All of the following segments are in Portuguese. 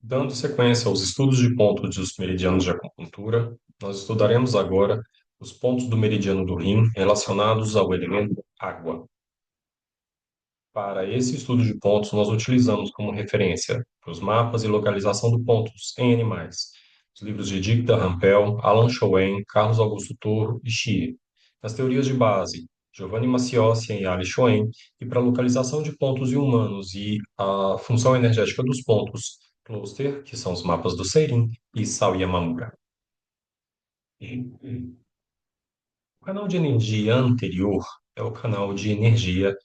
Dando sequência aos estudos de pontos dos meridianos de acupuntura, nós estudaremos agora os pontos do meridiano do rim relacionados ao elemento água. Para esse estudo de pontos, nós utilizamos como referência os mapas e localização de pontos em animais, os livros de Dick Rampel, Alan Schoen, Carlos Augusto Toro e Xie. Nas teorias de base, Giovanni Maciocia e Ali Schoen, e para a localização de pontos em humanos e a função energética dos pontos, Kloster, que são os mapas do Seirin, e Sao Yamamura. O canal de energia anterior é o canal de energia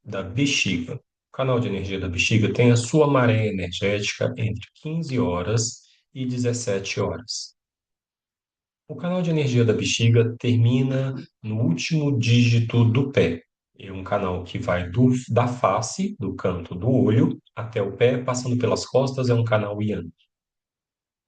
da bexiga. O canal de energia da bexiga tem a sua maré energética entre 15 horas e 17 horas. O canal de energia da bexiga termina no último dígito do pé. É um canal que vai da face, do canto do olho, até o pé, passando pelas costas, é um canal Yang.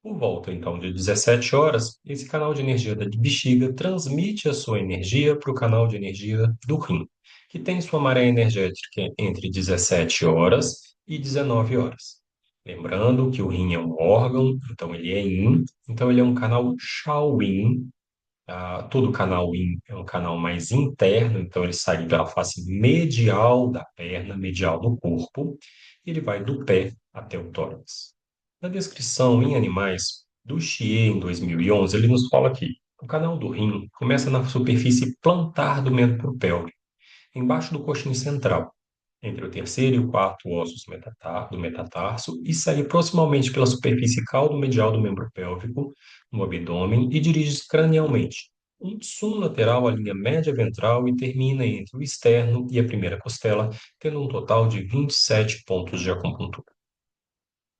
Por volta, então, de 17 horas, esse canal de energia da bexiga transmite a sua energia para o canal de energia do rim, que tem sua maré energética entre 17 horas e 19 horas. Lembrando que o rim é um órgão, então ele é yin, então ele é um canal Shaolin. Todo canal yin é um canal mais interno, então ele sai pela face medial da perna, medial do corpo, e ele vai do pé até o tórax. Na descrição em animais do Xie, em 2011, ele nos fala que o canal do rim começa na superfície plantar do membro pélvico, embaixo do coxim central, entre o terceiro e o quarto ossos do metatarso, e segue proximalmente pela superfície caldo-medial do membro pélvico, no abdômen, e dirige-se cranialmente. Um tsum lateral à linha média ventral e termina entre o externo e a primeira costela, tendo um total de 27 pontos de acupuntura.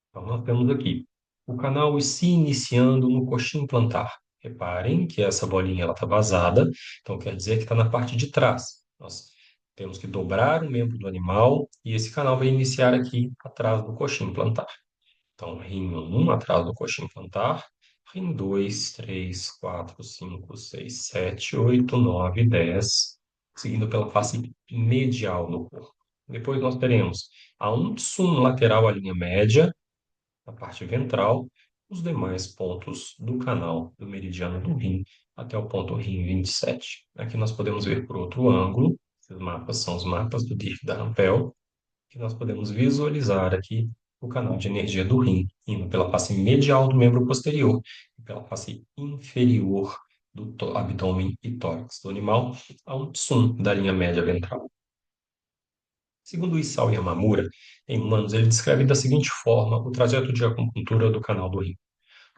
Então, nós temos aqui o canal se iniciando no coxim plantar. Reparem que essa bolinha ela está vazada, então quer dizer que está na parte de trás. Nós temos que dobrar o membro do animal e esse canal vai iniciar aqui atrás do coxim plantar. Então, rim 1 atrás do coxim plantar, rim 2, 3, 4, 5, 6, 7, 8, 9, 10, seguindo pela face medial do corpo. Depois nós teremos a um tsum lateral à linha média, na parte ventral, os demais pontos do canal do meridiano do rim até o ponto rim 27. Aqui nós podemos ver por outro ângulo, esses mapas são os mapas do Dirk da Rampel, que nós podemos visualizar aqui o canal de energia do rim, indo pela face medial do membro posterior e pela face inferior do abdômen e tórax do animal, a um tsum da linha média ventral. Segundo Isao Yamamura, em humanos, ele descreve da seguinte forma o trajeto de acupuntura do canal do rim.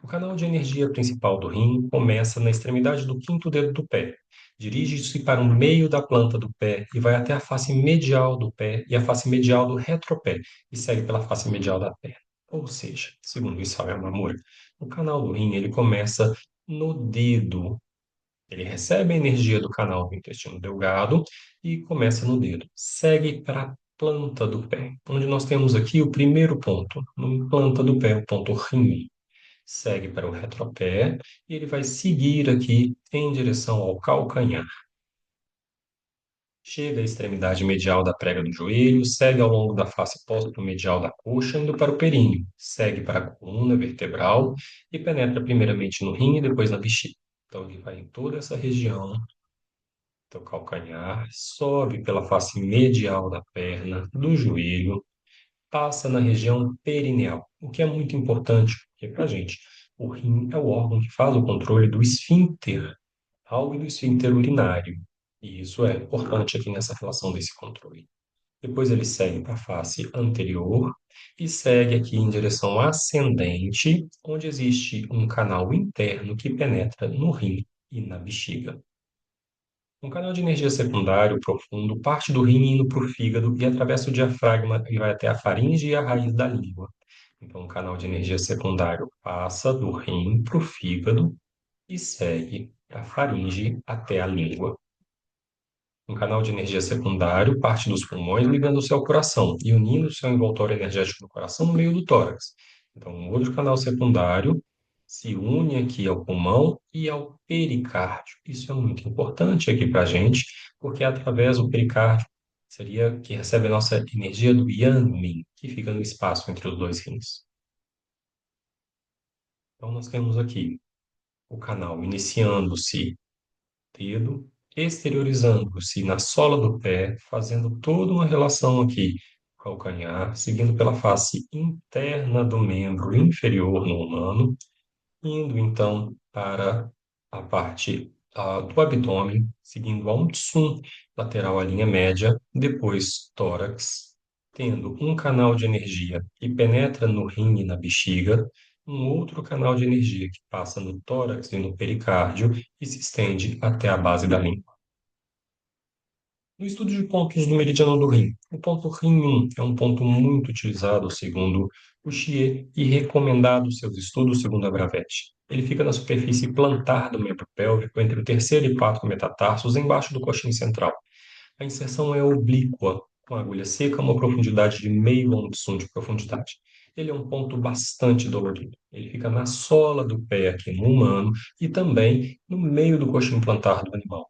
O canal de energia principal do rim começa na extremidade do quinto dedo do pé, dirige-se para o meio da planta do pé e vai até a face medial do pé e a face medial do retropé e segue pela face medial da perna. Ou seja, segundo Isao Yamamura, o canal do rim ele começa no dedo. Ele recebe a energia do canal do intestino delgado e começa no dedo. Segue para a planta do pé, onde nós temos aqui o primeiro ponto, na planta do pé, o ponto rim. Segue para o retropé e ele vai seguir aqui em direção ao calcanhar. Chega à extremidade medial da prega do joelho, segue ao longo da face póstero-medial da coxa, indo para o períneo. Segue para a coluna vertebral e penetra primeiramente no rim e depois na bexiga. Então, ele vai em toda essa região do calcanhar, sobe pela face medial da perna, do joelho, passa na região perineal, o que é muito importante, porque para a gente, o rim é o órgão que faz o controle do esfíncter algo do esfíncter urinário, e isso é importante aqui nessa relação desse controle. Depois ele segue para a face anterior e segue aqui em direção ascendente, onde existe um canal interno que penetra no rim e na bexiga. Um canal de energia secundário profundo parte do rim indo para o fígado e atravessa o diafragma e vai até a faringe e a raiz da língua. Então, o canal de energia secundário passa do rim para o fígado e segue a faringe até a língua. Um canal de energia secundário parte dos pulmões ligando-se ao coração e unindo-se ao envoltório energético do coração no meio do tórax. Então, um outro canal secundário se une aqui ao pulmão e ao pericárdio. Isso é muito importante aqui para a gente, porque é através do pericárdio seria que recebe a nossa energia do Yang Min, que fica no espaço entre os dois rins. Então, nós temos aqui o canal iniciando-se dedo, exteriorizando-se na sola do pé, fazendo toda uma relação aqui, calcanhar, seguindo pela face interna do membro inferior no humano, indo então para a parte do abdômen, seguindo a um tsum lateral à linha média, depois tórax, tendo um canal de energia que penetra no rim e na bexiga, um outro canal de energia que passa no tórax e no pericárdio e se estende até a base da língua. No estudo de pontos do meridiano do rim, o ponto rim 1 é um ponto muito utilizado segundo o Xie e recomendado em seus estudos segundo a Bravette. Ele fica na superfície plantar do membro pélvico, entre o terceiro e quarto metatarsos, embaixo do coxim central. A inserção é oblíqua, com a agulha seca, uma profundidade de meio onçum de profundidade. Ele é um ponto bastante dolorido. Ele fica na sola do pé aqui no humano e também no meio do coxim plantar do animal.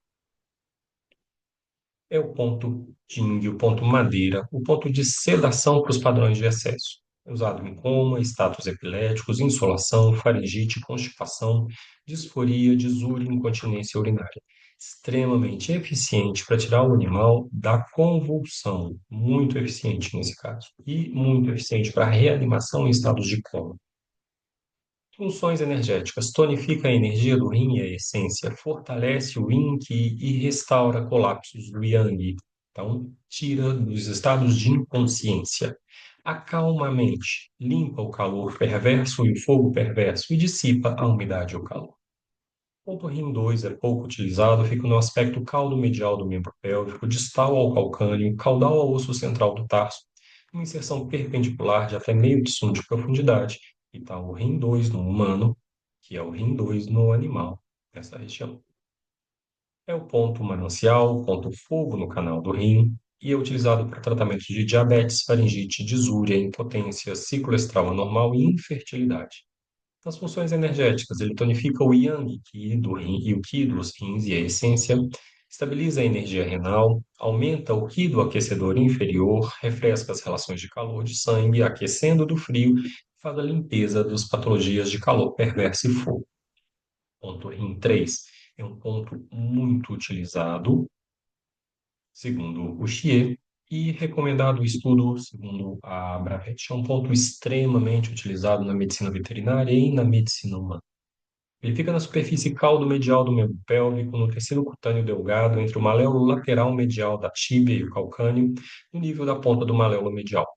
É o ponto Ting, o ponto madeira, o ponto de sedação para os padrões de excesso. É usado em coma, estados epiléticos, insolação, faringite, constipação, disforia, desúria e incontinência urinária. Extremamente eficiente para tirar o animal da convulsão, muito eficiente nesse caso, e muito eficiente para reanimação em estados de coma. Funções energéticas. Tonifica a energia do yin e a essência, fortalece o yin qi e restaura colapsos do yang. Então, tira dos estados de inconsciência. Acalma a mente, limpa o calor perverso e o fogo perverso e dissipa a umidade e o calor. O ponto rim 2 é pouco utilizado, fica no aspecto caudo-medial do membro pélvico, distal ao calcâneo, caudal ao osso central do tarso, uma inserção perpendicular de até meio tsum de profundidade, e está o rim 2 no humano, que é o rim 2 no animal, nessa região. É o ponto manancial, o ponto fogo no canal do rim, e é utilizado para tratamento de diabetes, faringite, disúria, impotência, ciclo estral anormal e infertilidade. Nas funções energéticas, ele tonifica o yang qi do rim e o qi dos rins e a essência, estabiliza a energia renal, aumenta o qi do aquecedor inferior, refresca as relações de calor de sangue, aquecendo do frio, faz a limpeza das patologias de calor perverso e fogo. Ponto rim 3 é um ponto muito utilizado, segundo o Xie, e recomendado o estudo, segundo a Bravett, é um ponto extremamente utilizado na medicina veterinária e na medicina humana. Ele fica na superfície caudo-medial do membro pélvico, no tecido cutâneo delgado, entre o maléolo lateral medial da tíbia e o calcâneo, no nível da ponta do maléolo medial,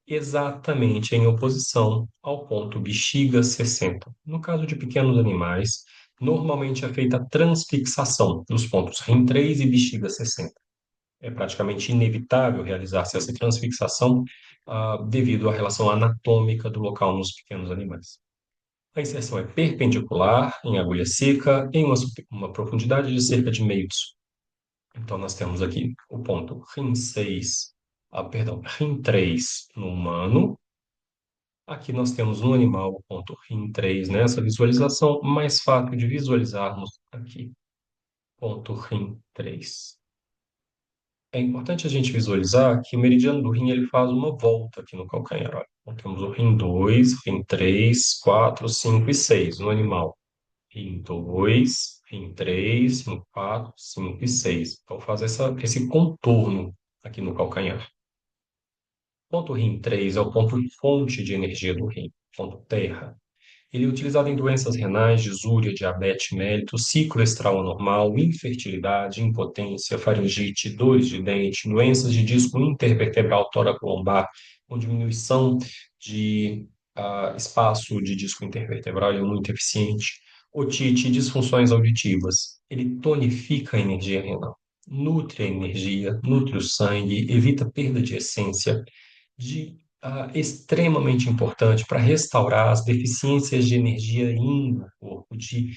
exatamente em oposição ao ponto bexiga 60. No caso de pequenos animais, normalmente é feita a transfixação dos pontos rim 3 e bexiga 60. É praticamente inevitável realizar-se essa transfixação, devido à relação anatômica do local nos pequenos animais. A inserção é perpendicular, em agulha seca, em uma profundidade de cerca de meio tsu. Então, nós temos aqui o ponto rim 6, rim 3 no humano. Aqui nós temos no animal o ponto rim 3 nessa visualização, mais fácil de visualizarmos aqui. Ponto rim 3. É importante a gente visualizar que o meridiano do rim ele faz uma volta aqui no calcanhar. Olha. Então, temos o rim 2, rim 3, 4, 5 e 6 no animal. Rim 2, rim 3, rim 4, 5 e 6. Então, faz esse contorno aqui no calcanhar. Ponto rim 3 é o ponto fonte de energia do rim, ponto terra. Ele é utilizado em doenças renais, disúria, diabetes mellitus, ciclo estral anormal, infertilidade, impotência, faringite, dores de dente, doenças de disco intervertebral tóraco-lombar, com diminuição de espaço de disco intervertebral, ele é muito eficiente, otite, disfunções auditivas. Ele tonifica a energia renal, nutre a energia, nutre o sangue, evita perda de essência, extremamente importante para restaurar as deficiências de energia no corpo, de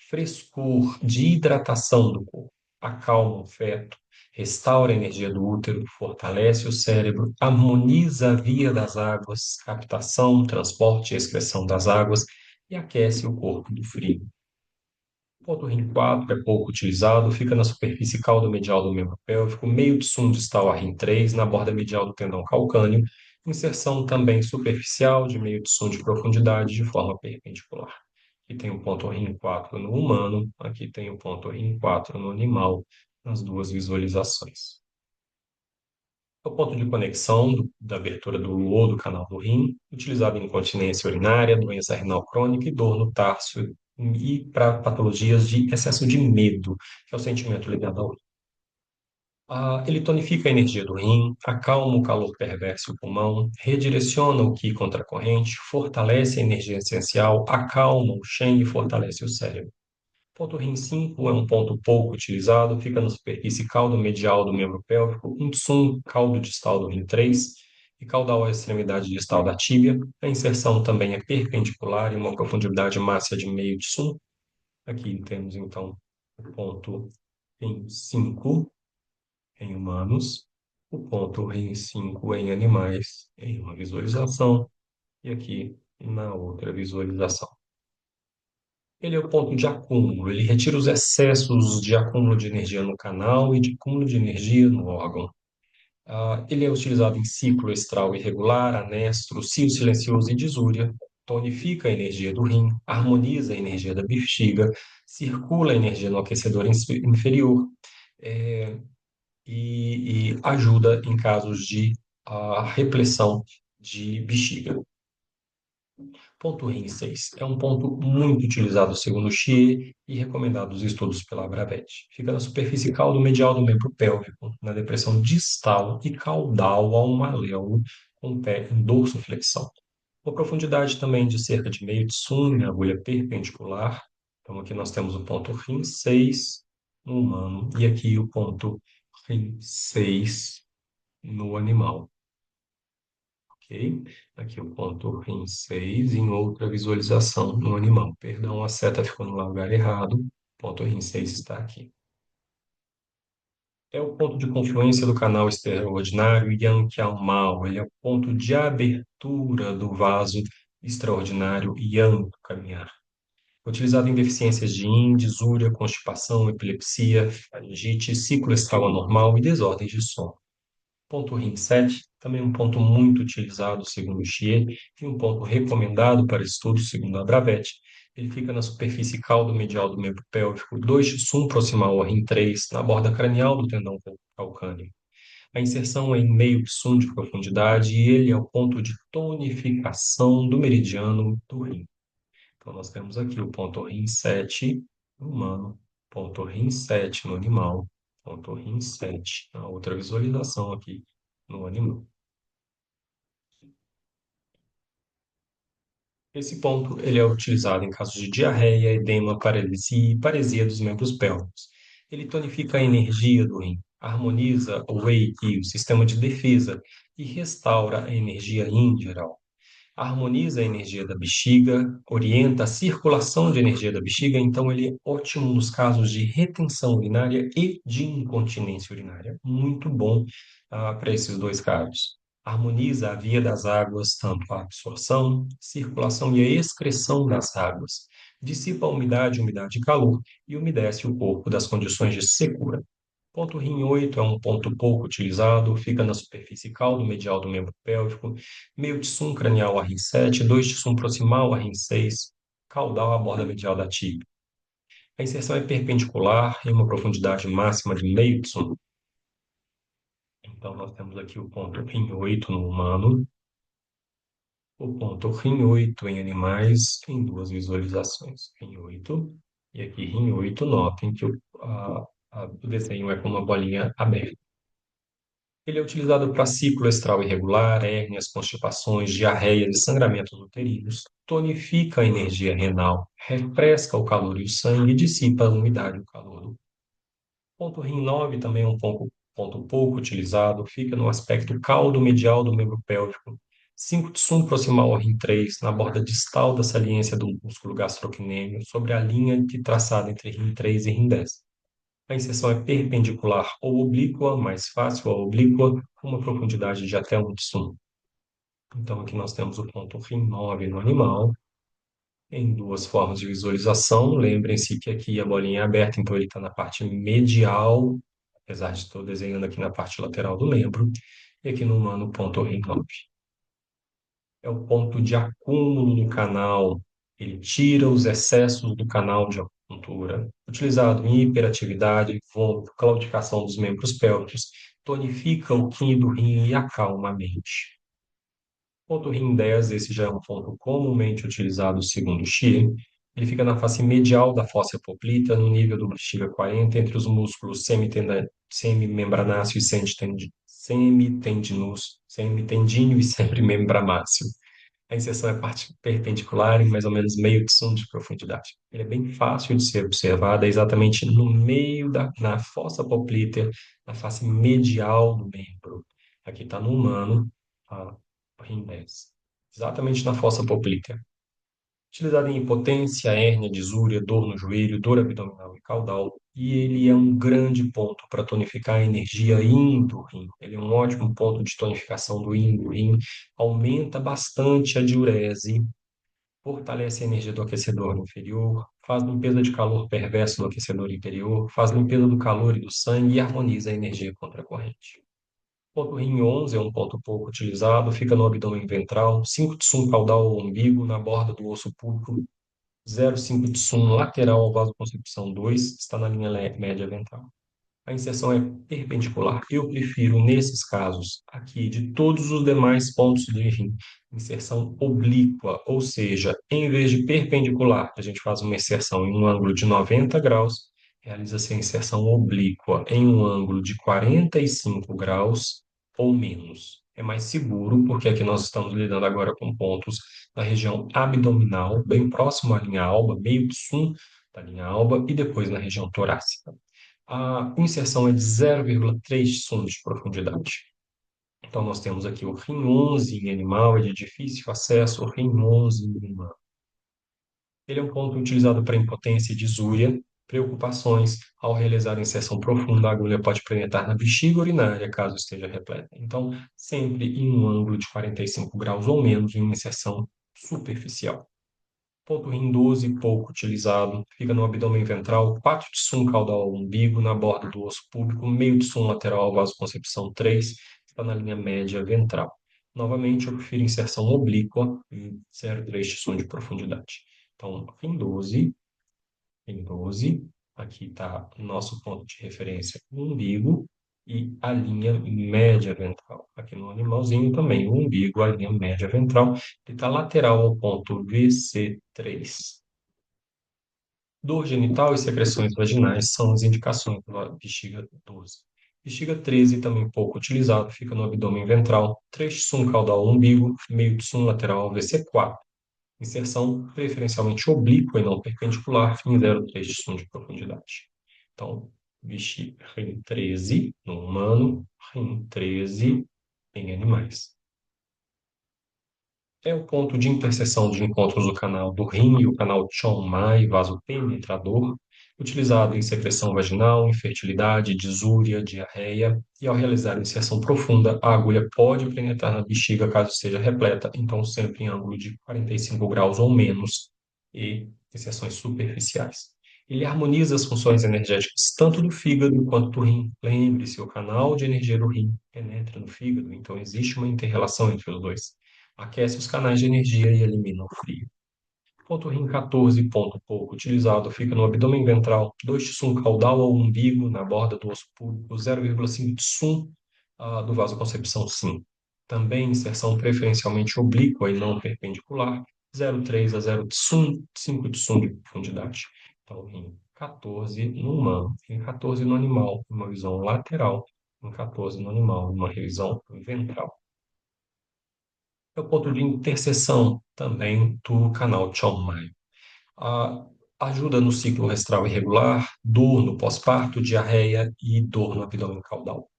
frescor, de hidratação do corpo. Acalma o feto, restaura a energia do útero, fortalece o cérebro, harmoniza a via das águas, captação, transporte e excreção das águas e aquece o corpo do frio. O ponto rim 4 é pouco utilizado, fica na superfície caudo-medial do membro pélvico, meio tsum distal a rim 3, na borda medial do tendão calcâneo, inserção também superficial de meio tsum de profundidade de forma perpendicular. Aqui tem o ponto RIM4 no humano, aqui tem o ponto RIM4 no animal, nas duas visualizações. É o ponto de conexão da abertura ou do canal do rim, utilizado em incontinência urinária, doença renal crônica e dor no tarso, e para patologias de excesso de medo, que é o sentimento ligado ao rim. Ele tonifica a energia do rim, acalma o calor perverso do pulmão, redireciona o Qi contra a corrente, fortalece a energia essencial, acalma o Shen e fortalece o cérebro. Ponto rim 5 é um ponto pouco utilizado, fica na superfície caudo-medial do membro pélvico, um caudo distal do rim 3 e caudal à extremidade distal da tíbia. A inserção também é perpendicular e uma profundidade máxima de meio de sum. Aqui temos, então, o ponto rim 5 em humanos, o ponto rim 5 em animais, em uma visualização, e aqui na outra visualização. Ele é o ponto de acúmulo, ele retira os excessos de acúmulo de energia no canal e de acúmulo de energia no órgão. Ele é utilizado em ciclo estral irregular, anestro, cio silencioso e disúria, tonifica a energia do rim, harmoniza a energia da bexiga, circula a energia no aquecedor inferior, é, e ajuda em casos de repressão de bexiga. Ponto rim 6 é um ponto muito utilizado segundo Xie e recomendado nos estudos pela Abravet. Fica na superfície caudo-medial do membro pélvico, na depressão distal e caudal ao maléolo, com o pé em dorsoflexão. Uma profundidade também de cerca de meio tsum, agulha perpendicular. Então aqui nós temos o ponto rim 6 no humano e aqui o ponto rim 6 no animal. Ok? Aqui o ponto rim 6 em outra visualização no animal. Perdão, a seta ficou no lugar errado. O ponto rim 6 está aqui. É o ponto de confluência do canal extraordinário Yang-Qiao-Mao. Ele é o ponto de abertura do vaso extraordinário Yang do caminhar. Utilizado em deficiências de Yin, disúria, constipação, epilepsia, faringite, ciclo estral anormal e desordens de sono. Ponto rim 7, também um ponto muito utilizado segundo o Xie e um ponto recomendado para estudos segundo a Abravet. Ele fica na superfície caudo-medial do membro pélvico, 2 de sum proximal ao rim 3, na borda cranial do tendão calcâneo. A inserção é em meio de sum de profundidade e ele é o ponto de tonificação do meridiano do rim. Então, nós temos aqui o ponto rim 7 no humano, ponto rim 7 no animal, ponto rim 7 na outra visualização aqui no animal. Esse ponto ele é utilizado em casos de diarreia, edema, paralisia e paresia dos membros pélvicos. Ele tonifica a energia do rim, harmoniza o Wei Qi, o sistema de defesa, e restaura a energia yin geral. Harmoniza a energia da bexiga, orienta a circulação de energia da bexiga, então ele é ótimo nos casos de retenção urinária e de incontinência urinária. Muito bom para esses dois casos. Harmoniza a via das águas, tanto a absorção, circulação e a excreção das águas. Dissipa a umidade e calor e umedece o corpo das condições de secura. Ponto rim 8 é um ponto pouco utilizado, fica na superfície caudo-medial do membro pélvico, meio de sum cranial a rim 7, 2 de sum proximal a rim 6, caudal à borda medial da tíbia. A inserção é perpendicular em uma profundidade máxima de meio de sum. Então, nós temos aqui o ponto rim 8 no humano, o ponto rim 8 em animais, em duas visualizações. Rim 8 e aqui rim 8, notem que o desenho é com uma bolinha aberta. Ele é utilizado para ciclo estral irregular, hérnias, constipações, diarreia e sangramentos uterinos, tonifica a energia renal, refresca o calor e o sangue e dissipa a umidade e o calor. Ponto rim 9 também é um ponto pouco utilizado, fica no aspecto caudo-medial do membro pélvico, 5 de sum proximal ao rim 3, na borda distal da saliência do músculo gastrocnêmio, sobre a linha de traçada entre rim 3 e rim 10. A inserção é perpendicular ou oblíqua, mais fácil a oblíqua, com uma profundidade de até 1 de sum. Então, aqui nós temos o ponto rim 9 no animal, em duas formas de visualização. Lembrem-se que aqui a bolinha é aberta, então ele está na parte medial, apesar de estou desenhando aqui na parte lateral do membro, e aqui no humano o ponto rim 9. É o ponto de acúmulo no canal. Ele tira os excessos do canal de acupuntura, utilizado em hiperatividade, vômito, claudicação dos membros pélvicos, tonifica o quinho do rim e acalma a mente. Ponto rim 10, esse já é um ponto comumente utilizado segundo o Shearer. Ele fica na face medial da fossa poplita, no nível do bexiga 40, entre os músculos semimembranáceo e semitendíneo e semimembranáceo. A inserção é parte perpendicular em mais ou menos meio tsum de profundidade. Ele é bem fácil de ser observado, é exatamente no meio na fossa poplítea, na face medial do membro. Aqui está no humano, a rim 10. Exatamente na fossa poplítea. Utilizado em impotência, hérnia, disúria, dor no joelho, dor abdominal e caudal. E ele é um grande ponto para tonificar a energia yin do rim. Ele é um ótimo ponto de tonificação do yin do rim. Aumenta bastante a diurese, fortalece a energia do aquecedor inferior, faz limpeza de calor perverso do aquecedor interior, faz limpeza do calor e do sangue e harmoniza a energia contra a corrente. Ponto rim 11 é um ponto pouco utilizado, fica no abdômen ventral, 5 tsum caudal ao umbigo, na borda do osso púbico, 0,5 tsum lateral ao vasoconstricção 2, está na linha média ventral. A inserção é perpendicular. Eu prefiro, nesses casos aqui, de todos os demais pontos de rim, inserção oblíqua, ou seja, em vez de perpendicular, a gente faz uma inserção em um ângulo de 90 graus, realiza-se a inserção oblíqua em um ângulo de 45 graus ou menos. É mais seguro, porque aqui nós estamos lidando agora com pontos na região abdominal, bem próximo à linha alba, meio de sum da linha alba, e depois na região torácica. A inserção é de 0,3 sum de profundidade. Então, nós temos aqui o rim 11 em animal, é de difícil acesso, o rim 11 em humano. Ele é um ponto utilizado para impotência e disúria, preocupações. Ao realizar a inserção profunda, a agulha pode penetrar na bexiga urinária, caso esteja repleta. Então, sempre em um ângulo de 45 graus ou menos, em uma inserção superficial. Ponto rim 12, pouco utilizado, fica no abdômen ventral, 4 de sum caudal ao umbigo, na borda do osso púbico, meio de sum lateral ao vasoconcepção 3, está na linha média ventral. Novamente, eu prefiro inserção oblíqua, em 0,3 de sum de profundidade. Então, rim 12, aqui está o nosso ponto de referência, o umbigo, e a linha média ventral. Aqui no animalzinho também, o umbigo, a linha média ventral, que está lateral ao ponto VC3. Dor genital e secreções vaginais são as indicações da bexiga 12. Bexiga 13, também pouco utilizado, fica no abdômen ventral, 3 de sum caudal ao umbigo, meio de sum lateral ao VC4. Inserção preferencialmente oblíqua e não perpendicular, em 0,3 de sum de profundidade. Então, bexiga rim 13 no humano, rim 13 em animais. É o ponto de interseção de encontros do canal do rim e o canal Chong-Mai vasopenetrador, utilizado em secreção vaginal, infertilidade, disúria, diarreia, e ao realizar a inserção profunda, a agulha pode penetrar na bexiga caso esteja repleta, então sempre em ângulo de 45 graus ou menos, e inserções superficiais. Ele harmoniza as funções energéticas tanto do fígado quanto do rim. Lembre-se, o canal de energia do rim penetra no fígado, então existe uma inter-relação entre os dois. Aquece os canais de energia e elimina o frio. Ponto rim 14, ponto pouco utilizado, fica no abdômen ventral, 2 de sum caudal ao umbigo, na borda do osso púbico, 0,5 de sum do vasoconcepção 5. Também inserção preferencialmente oblíqua e não perpendicular, 0,3 a 0 de sum, 5 de sum de profundidade. Então, rim 14 no humano, rim 14 no animal, uma visão lateral, rim 14 no animal, uma revisão ventral. É o ponto de interseção também do canal Chong-Mai. A ajuda no ciclo menstrual irregular, dor no pós-parto, diarreia e dor no abdômen caudal.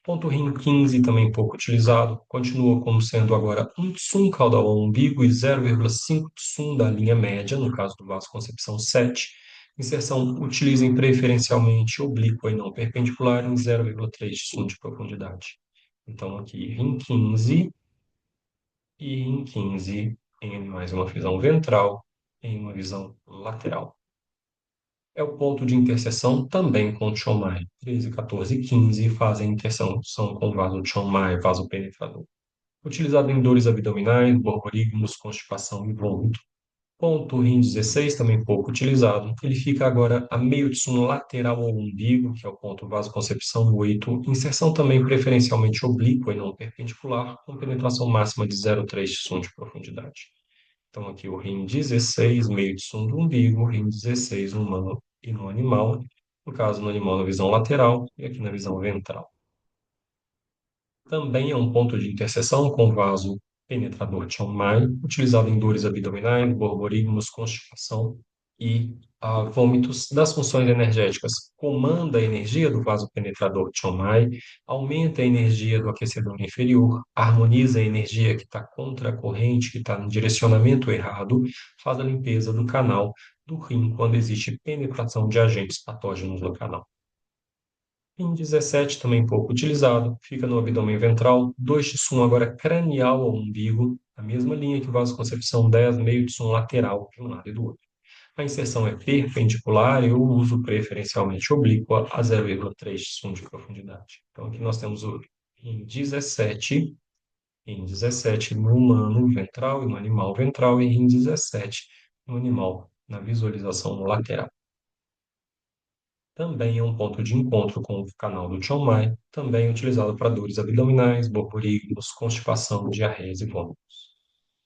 Ponto rim 15, também pouco utilizado, continua como sendo agora 1 tsum caudal ao umbigo e 0,5 tsum da linha média, no caso do vasoconcepção 7. Inserção utilizem preferencialmente oblíqua e não perpendicular em 0,3 tsum de profundidade. Então aqui rim 15 e em 15 em animais uma visão ventral, em uma visão lateral. É o ponto de interseção também com o Chong-Mai. 13, 14 e 15 fazem interseção com o vaso Chong-Mai, vaso penetrador. Utilizado em dores abdominais, borborigmos, constipação e vômito. Ponto rim 16, também pouco utilizado. Ele fica agora a meio de sumo lateral ao umbigo, que é o ponto vasoconcepção 8. Inserção também preferencialmente oblíqua e não perpendicular, com penetração máxima de 0,3 de sumo de profundidade. Então, aqui o rim 16, meio de sumo do umbigo, rim 16 no humano e no animal. No caso, no animal, na visão lateral e aqui na visão ventral. Também é um ponto de interseção com vaso penetrador Chong-Mai, utilizado em dores abdominais, borborigmos, constipação e vômitos. Das funções energéticas, comanda a energia do vaso penetrador Chong-Mai, aumenta a energia do aquecedor inferior, harmoniza a energia que está contra a corrente, que está no direcionamento errado, faz a limpeza do canal do rim quando existe penetração de agentes patógenos no canal. Em 17, também pouco utilizado, fica no abdômen ventral, 2 de sum agora cranial ao umbigo, a mesma linha que vasoconcepção 10, meio de sum lateral de um lado e do outro. A inserção é perpendicular e o uso preferencialmente oblíqua a 0,3 de sum de profundidade. Então aqui nós temos o em 17 no humano ventral e no animal ventral, e em 17 no animal na visualização no lateral. Também é um ponto de encontro com o canal do Chiang Mai, também utilizado para dores abdominais, borborigmos, constipação, diarreias e vômitos.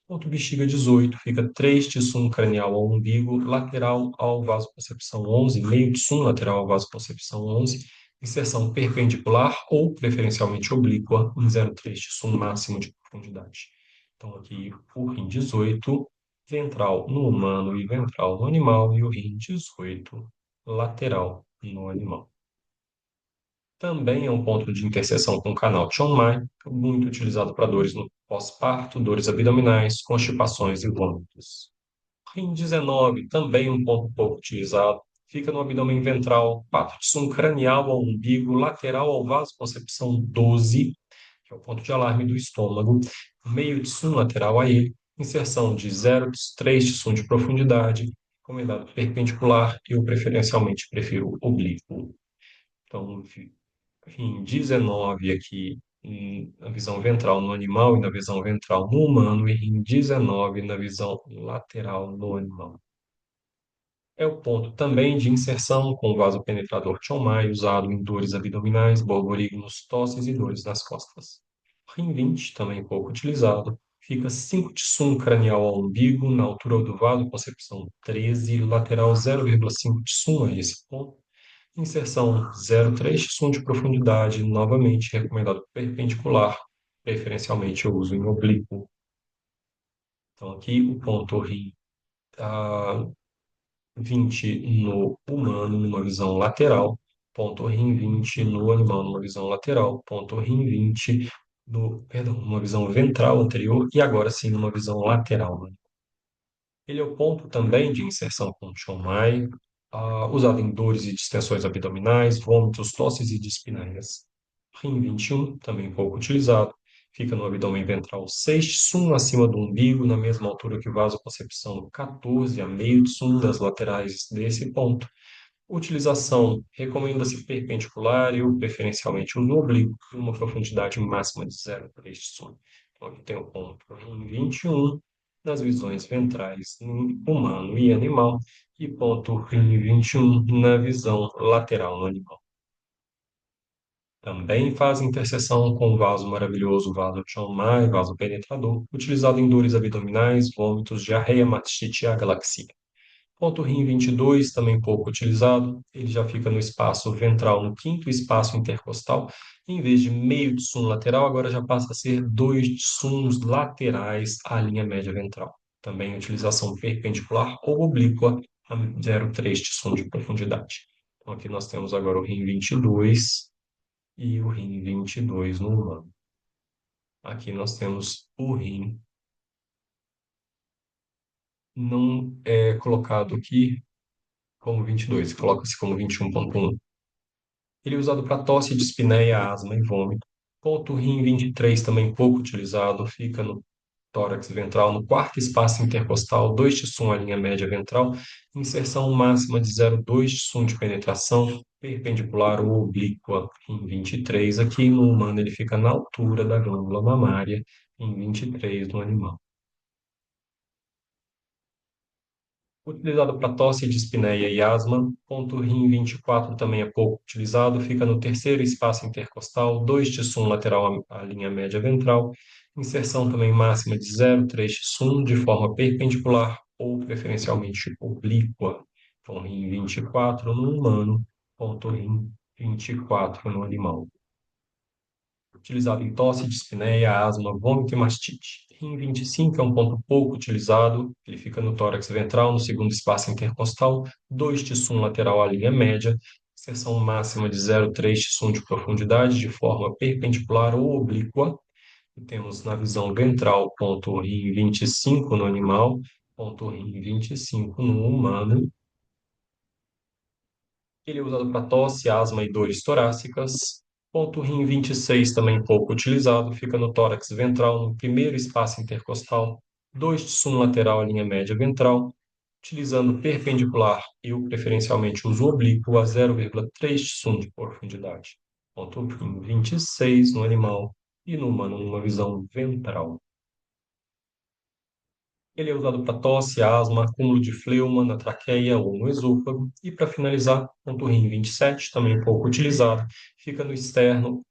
Ponto bexiga 18, fica 3 de sum cranial ao umbigo, lateral ao vasoconcepção 11, meio de sum lateral ao vasoconcepção 11, inserção perpendicular ou preferencialmente oblíqua em 0,3 de sum máximo de profundidade. Então aqui o rim 18, ventral no humano e ventral no animal, e o rim 18, lateral no animal. Também é um ponto de interseção com o canal Chong-Mai, muito utilizado para dores no pós-parto, dores abdominais, constipações e vômitos. Rim 19, também um ponto pouco utilizado, fica no abdômen ventral, 4 de sum cranial ao umbigo, lateral ao vasoconcepção 12, que é o ponto de alarme do estômago, meio de sum lateral a ele, inserção de 0,3 de sum de profundidade, recomendado perpendicular, e eu preferencialmente prefiro oblíquo. Então, em 19 aqui na visão ventral no animal e na visão ventral no humano, e em 19 na visão lateral no animal. É o ponto também de inserção com o vasopenetrador Chong-Mai, usado em dores abdominais, borborigmos, tosses e dores nas costas. Rim 20, também pouco utilizado, fica 5 de sum cranial ao umbigo, na altura do vaso, concepção 13, lateral 0,5 de sum a esse ponto. Inserção 0,3 de sum de profundidade, novamente recomendado perpendicular, preferencialmente eu uso em oblíquo. Então aqui o ponto rim 20 no humano, numa visão lateral, ponto rim 20 no animal, numa visão lateral, ponto rim 20 numa visão ventral anterior, e agora sim numa visão lateral, né? Ele é o ponto também de inserção com Chong-Mai, usado em dores e distensões abdominais, vômitos, tosses e dispneias. Rim 21, também pouco utilizado, fica no abdômen ventral 6 de sum acima do umbigo, na mesma altura que o vasoconcepção 14, a meio de sum das laterais desse ponto. Utilização, recomenda-se perpendicular e ou preferencialmente uso oblíquo, em uma profundidade máxima de 0,3 de som. Então, aqui tem o ponto em 21, nas visões ventrais em humano e animal, e ponto em 21 na visão lateral no animal. Também faz interseção com o vaso maravilhoso, vaso Chong-Mai, vaso penetrador, utilizado em dores abdominais, vômitos, diarreia, mastite e agalaxia. Ponto rim 22, também pouco utilizado, ele já fica no espaço ventral, no quinto espaço intercostal, em vez de meio de sum lateral, agora já passa a ser 2 sums laterais à linha média ventral. Também utilização perpendicular ou oblíqua a 0,3 de sum de profundidade. Então aqui nós temos agora o rim 22 e o rim 22 no humano. Aqui nós temos o rim não é colocado aqui como 22, coloca-se como 21,1. Ele é usado para tosse, dispneia, asma e vômito. Ponto rim 23, também pouco utilizado, fica no tórax ventral, no quarto espaço intercostal, 2 de sum à linha média ventral, inserção máxima de 0,2 de sum de penetração, perpendicular ou oblíqua em 23. Aqui no humano ele fica na altura da glândula mamária, em 23 no animal. Utilizado para tosse, dispneia e asma. Ponto rim 24 também é pouco utilizado, fica no terceiro espaço intercostal, 2 T-sum lateral à linha média ventral. Inserção também máxima de 0,3 T-sum de forma perpendicular ou preferencialmente oblíqua. Então, rim 24 no humano, ponto rim 24 no animal. Utilizado em tosse, dispneia, asma, vômito e mastite. Rim 25 é um ponto pouco utilizado, ele fica no tórax ventral, no segundo espaço intercostal, 2 T-sum lateral à linha média, seção máxima de 0,3 T-sum de profundidade, de forma perpendicular ou oblíqua. E temos na visão ventral, ponto rim 25 no animal, ponto rim 25 no humano. Ele é usado para tosse, asma e dores torácicas. Ponto rim 26 também pouco utilizado, fica no tórax ventral, no primeiro espaço intercostal, 2 de sum lateral à linha média ventral, utilizando perpendicular e o preferencialmente uso oblíquo a 0,3 de sum de profundidade. Ponto rim 26 no animal e no humano numa visão ventral. Ele é usado para tosse, asma, acúmulo de fleuma na traqueia ou no esôfago. E para finalizar, Ponturrim 27, também pouco utilizado, fica no externo,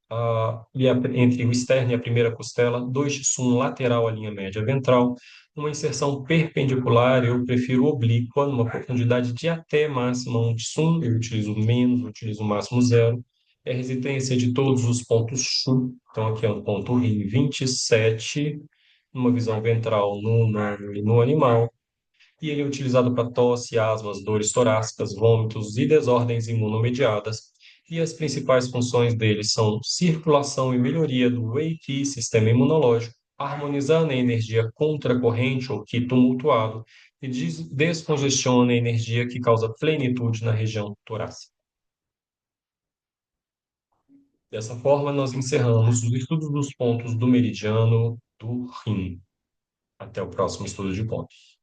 entre o externo e a primeira costela, 2 de sum lateral à linha média ventral, uma inserção perpendicular, eu prefiro oblíqua, numa profundidade de até máxima 1 de sum, eu utilizo menos, eu utilizo o máximo zero. É residência de todos os pontos CHU, então aqui é o ponto rim 27, numa visão ventral no humano e no animal, e ele é utilizado para tosse, asmas, dores torácicas, vômitos e desordens imunomediadas. E as principais funções dele são circulação e melhoria do EIT, sistema imunológico, harmonizando a energia contracorrente ou que tumultuado, e descongestiona a energia que causa plenitude na região torácica. Dessa forma, nós encerramos os estudos dos pontos do meridiano do rim. Até o próximo estudo de pontos.